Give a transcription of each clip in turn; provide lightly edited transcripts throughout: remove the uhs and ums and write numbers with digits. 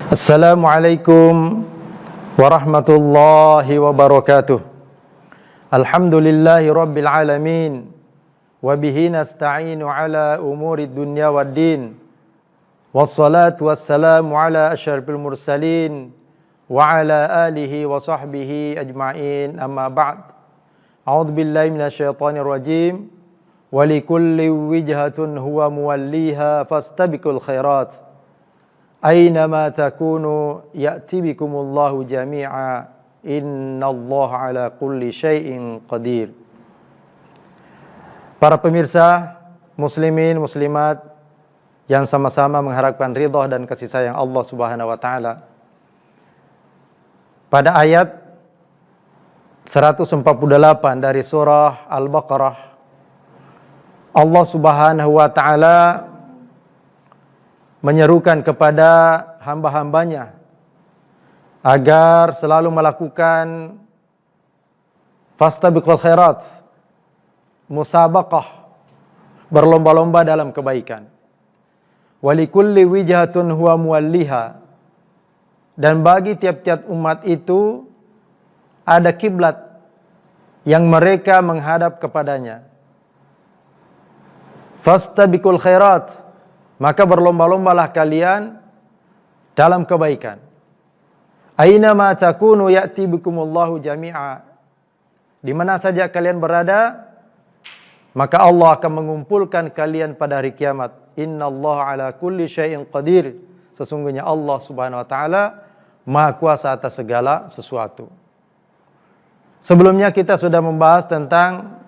Assalamualaikum warahmatullahi wabarakatuh. Alhamdulillahi rabbil alamin. Wabihi nasta'inu ala umuri dunya waddin. Wassalatu wassalamu ala asyrafil mursalin wa ala alihi wa sahbihi ajma'in, amma ba'd. A'udzu billahi minasyaitonir rajim. Walikulli wijhatun huwa muwalliha fastabiqul khairat. Aynama takunu ya'ti bikumullahu jami'a. Innallaha ala kulli syai'in qadir. Para pemirsa, muslimin, muslimat yang sama-sama mengharapkan ridha dan kasih sayang Allah Subhanahu wa taala. Pada ayat 148 dari surah Al-Baqarah, Allah Subhanahu wa taala menyerukan kepada hamba-hambanya agar selalu melakukan fastabiqul khairat, musabaqah, berlomba-lomba dalam kebaikan. Walikulli wijhatun huwa muwalliha, dan bagi tiap-tiap umat itu ada kiblat yang mereka menghadap kepadanya. Fastabiqul khairat, maka berlomba-lombalah kalian dalam kebaikan. Aina ma takunu ya'ti bikumullahu jami'a. Di mana saja kalian berada, maka Allah akan mengumpulkan kalian pada hari kiamat. Innallaha ala kulli syai'in qadir. Sesungguhnya Allah Subhanahu wa taala Maha Kuasa atas segala sesuatu. Sebelumnya kita sudah membahas tentang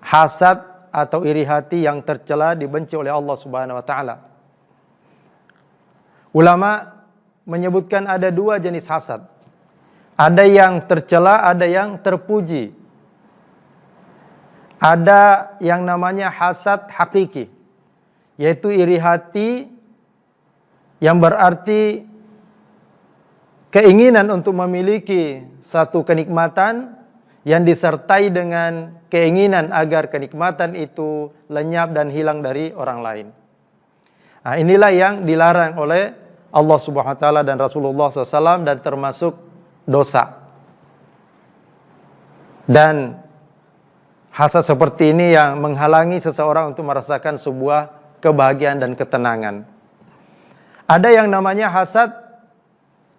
hasad atau iri hati yang tercela, dibenci oleh Allah Subhanahu wa taala. Ulama menyebutkan ada dua jenis hasad. Ada yang tercela, ada yang terpuji. Ada yang namanya hasad hakiki, yaitu iri hati yang berarti keinginan untuk memiliki satu kenikmatan yang disertai dengan keinginan agar kenikmatan itu lenyap dan hilang dari orang lain. Nah, inilah yang dilarang oleh Allah Subhanahu wa taala dan Rasulullah SAW, dan termasuk dosa. Dan hasad seperti ini yang menghalangi seseorang untuk merasakan sebuah kebahagiaan dan ketenangan. Ada yang namanya hasad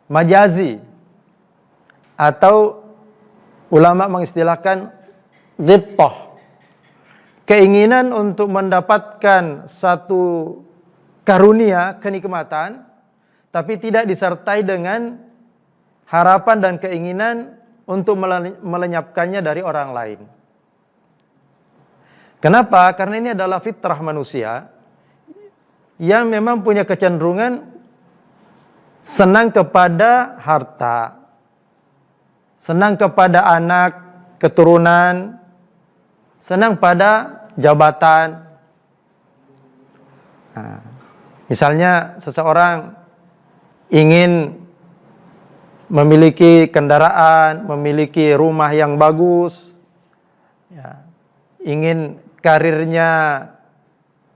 majazi, atau ulama mengistilahkan ghibtah, keinginan untuk mendapatkan satu karunia, kenikmatan, tapi tidak disertai dengan harapan dan keinginan untuk melenyapkannya dari orang lain. Kenapa? Karena ini adalah fitrah manusia yang memang punya kecenderungan senang kepada harta, senang kepada anak, keturunan, senang pada jabatan. Nah, misalnya seseorang ingin memiliki kendaraan, memiliki rumah yang bagus, ya, ingin karirnya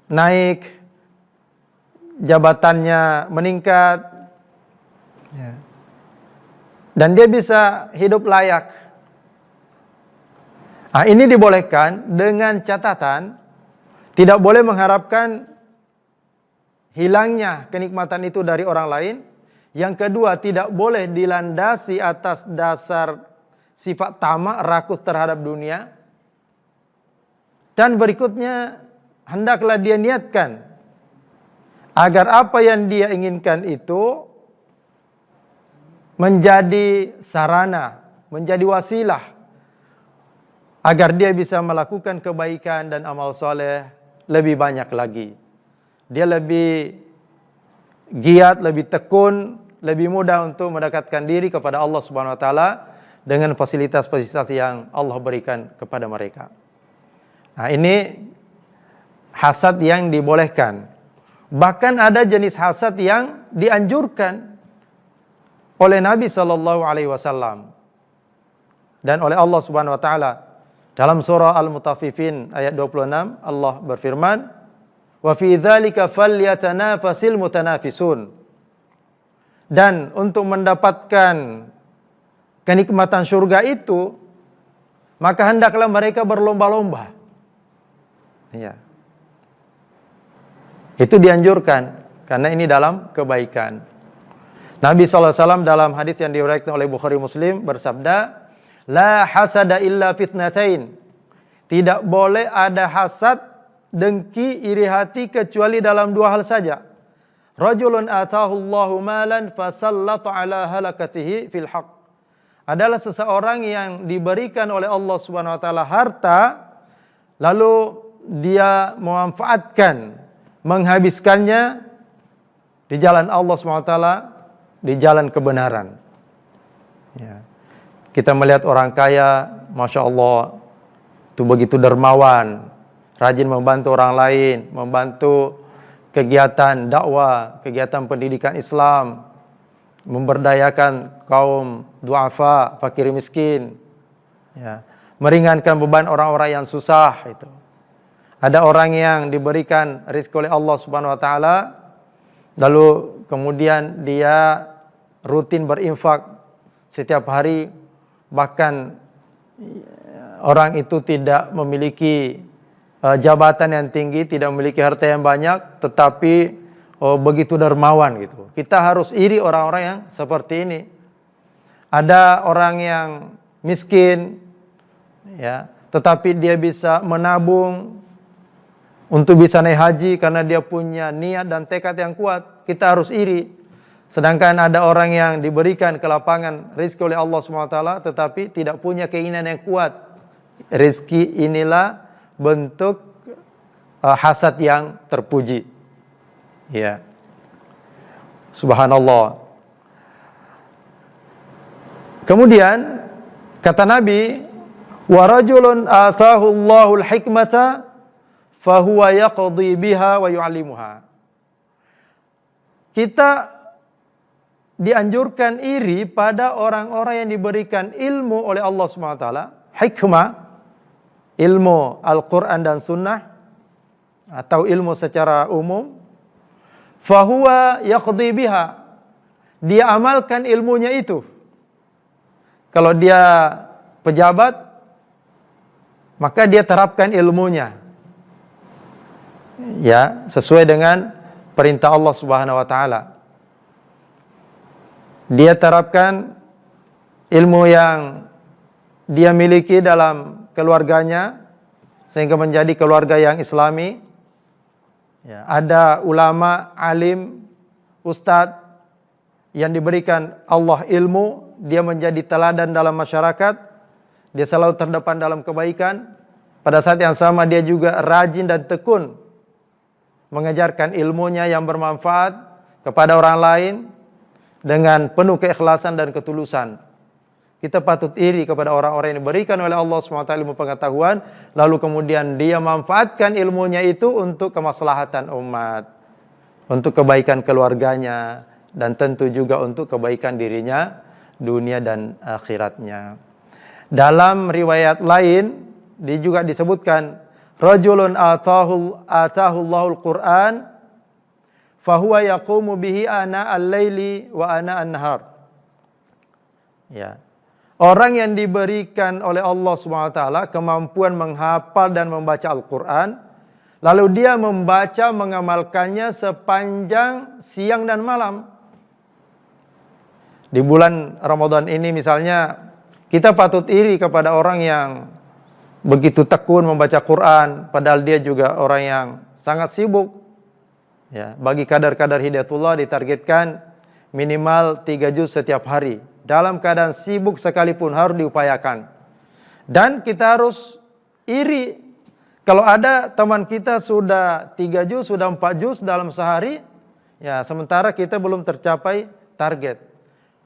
naik, jabatannya meningkat, ya, dan dia bisa hidup layak. Nah, ini dibolehkan dengan catatan tidak boleh mengharapkan hilangnya kenikmatan itu dari orang lain. Yang kedua, tidak boleh dilandasi atas dasar sifat tamak, rakus terhadap dunia. Dan berikutnya, hendaklah dia niatkan agar apa yang dia inginkan itu menjadi sarana, menjadi wasilah agar dia bisa melakukan kebaikan dan amal soleh lebih banyak lagi. Dia lebih giat, lebih tekun, lebih mudah untuk mendekatkan diri kepada Allah Subhanahu wa taala dengan fasilitas-fasilitas yang Allah berikan kepada mereka. Nah, ini hasad yang dibolehkan. Bahkan ada jenis hasad yang dianjurkan oleh Nabi sallallahu alaihi wasallam dan oleh Allah Subhanahu wa taala. Dalam surah Al-Mutaffifin ayat 26, Allah berfirman, "Wa fi dzalika falyatanafasil mutanafisun." dan untuk mendapatkan kenikmatan surga itu, maka hendaklah mereka berlomba-lomba. Ya. Itu dianjurkan karena ini dalam kebaikan. Nabi SAW dalam hadis yang diriwayatkan oleh Bukhari Muslim bersabda, la hasada illa fitnatain. Tidak boleh ada hasad, dengki, iri hati kecuali dalam dua hal saja. Rajulun atahu Allahu malan fasallata ala halakatihi fil haqq. Adalah seseorang yang diberikan oleh Allah Subhanahu wa taala harta, lalu dia memanfaatkan, menghabiskannya di jalan Allah Subhanahu wa taala, di jalan kebenaran. Ya. Kita melihat orang kaya, Masya Allah, itu begitu dermawan, rajin membantu orang lain, membantu kegiatan dakwah, kegiatan pendidikan Islam, memberdayakan kaum duafa, fakir miskin, ya, meringankan beban orang-orang yang susah. Itu. Ada orang yang diberikan rezeki oleh Allah Subhanahu wa taala, lalu kemudian dia rutin berinfak setiap hari, bahkan orang itu tidak memiliki jabatan yang tinggi, tidak memiliki harta yang banyak, tetapi begitu dermawan gitu. Kita harus iri orang-orang yang seperti ini. Ada orang yang miskin, ya, tetapi dia bisa menabung untuk bisa naik haji karena dia punya niat dan tekad yang kuat. Kita harus iri. Sedangkan ada orang yang diberikan kelapangan rezeki oleh Allah SWT, tetapi tidak punya keinginan yang kuat. Rezeki inilah bentuk hasad yang terpuji. Ya. Subhanallah. Kemudian kata Nabi, wa rajulun atahu Allahul hikmata fahuwa yaqdi biha wa yu'allimuha. Kita dianjurkan iri pada orang-orang yang diberikan ilmu oleh Allah SWT, hikmah, ilmu Al-Quran dan Sunnah, atau ilmu secara umum, fahuwa yaqdi biha, dia amalkan ilmunya itu. Kalau dia pejabat, maka dia terapkan ilmunya, ya, sesuai dengan perintah Allah Subhanahu wa taala. Dia terapkan ilmu yang dia miliki dalam keluarganya sehingga menjadi keluarga yang islami. Ya, ada ulama, alim, ustadz yang diberikan Allah ilmu, dia menjadi teladan dalam masyarakat, dia selalu terdepan dalam kebaikan. Pada saat yang sama dia juga rajin dan tekun mengajarkan ilmunya yang bermanfaat kepada orang lain dengan penuh keikhlasan dan ketulusan. Kita patut iri kepada orang-orang yang diberikan oleh Allah SWT ilmu pengetahuan, lalu kemudian dia manfaatkan ilmunya itu untuk kemaslahatan umat, untuk kebaikan keluarganya, dan tentu juga untuk kebaikan dirinya, dunia dan akhiratnya. Dalam riwayat lain, dia juga disebutkan, rajulun atahu Allahul Qur'an, fahuwa yaqumu bihi ana al-laili wa ana an-nahar. Ya. Orang yang diberikan oleh Allah SWT kemampuan menghafal dan membaca Al-Quran, lalu dia membaca, mengamalkannya sepanjang siang dan malam. Di bulan Ramadan ini misalnya, kita patut iri kepada orang yang begitu tekun membaca Quran, padahal dia juga orang yang sangat sibuk. Ya, bagi kadar-kadar hidayatullah ditargetkan minimal 3 juz setiap hari. Dalam keadaan sibuk sekalipun harus diupayakan. Dan kita harus iri kalau ada teman kita sudah 3 juz, sudah 4 juz dalam sehari, ya, sementara kita belum tercapai target.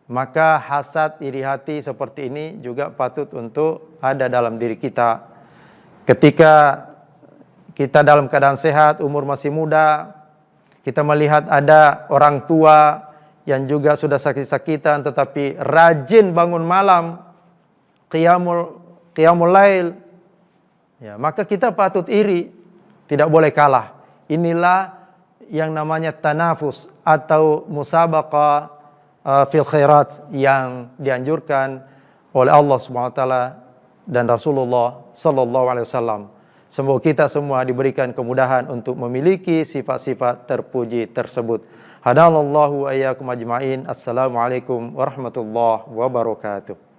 Maka hasad, iri hati seperti ini juga patut untuk ada dalam diri kita. Ketika kita dalam keadaan sehat, umur masih muda, kita melihat ada orang tua yang juga sudah sakit-sakitan tetapi rajin bangun malam, qiyamul lail, ya, maka kita patut iri, tidak boleh kalah. Inilah yang namanya tanafus atau musabaqah fil khairat yang dianjurkan oleh Allah Subhanahu wa taala dan Rasulullah sallallahu alaihi wasallam. Semoga kita semua diberikan kemudahan untuk memiliki sifat-sifat terpuji tersebut. Hadanallahu wa iyyakum ajma'in. Assalamualaikum warahmatullahi wabarakatuh.